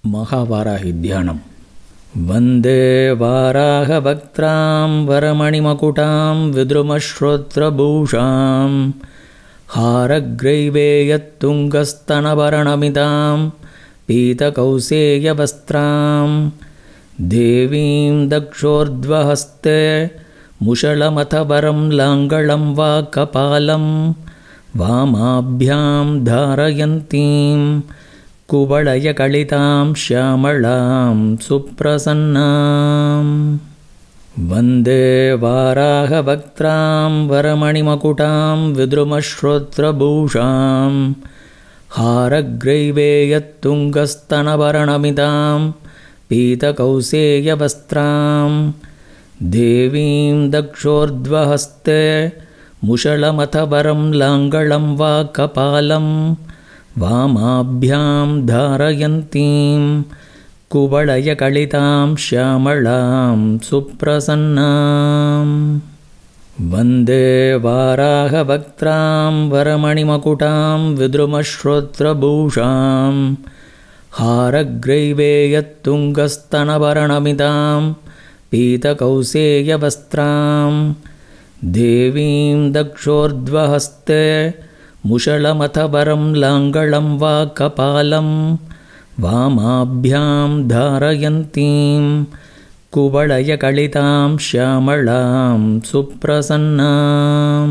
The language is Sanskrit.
महावाराहि ध्यानम्। वन्दे वाराहवक्त्रां वरमणिमकुटां विद्रुमश्रोत्रभूषां हारग्रैवेयत्तुङ्गस्तनभरणमितां पीतकौसेयवस्त्रां देवीं दक्षोर्ध्वहस्ते मुषलमथवरं लाङ्गलं वा कपालं वामाभ्यां धारयन्तीं कुवलयकलितां श्यामलां सुप्रसन्नां। वन्दे वाराहवक्त्रां वरमणिमकुटां विद्रुमश्रोत्रभूषां हारग्रैवेयत्तुङ्गस्तनभरणमितां पीतकौसेयवस्त्रां देवीं दक्षोर्ध्वहस्ते मुषलमथवरं लाङ्गलं वा कपालं वामाभ्यां धारयन्तीं कुवलयकलितां श्यामलां सुप्रसन्नां। वन्दे वाराहवक्त्रां वरमणिमकुटां विद्रुमश्रोत्रभूषां हारग्रैवेयत्तुङ्गस्तनभरणमितां पीतकौसेयवस्त्रां देवीं दक्षोर्ध्वहस्ते मुषलमथवरं लाङ्गलं वा कपालं वामाभ्यां धारयन्तीं कुवलयकलितां श्यामलां सुप्रसन्नां।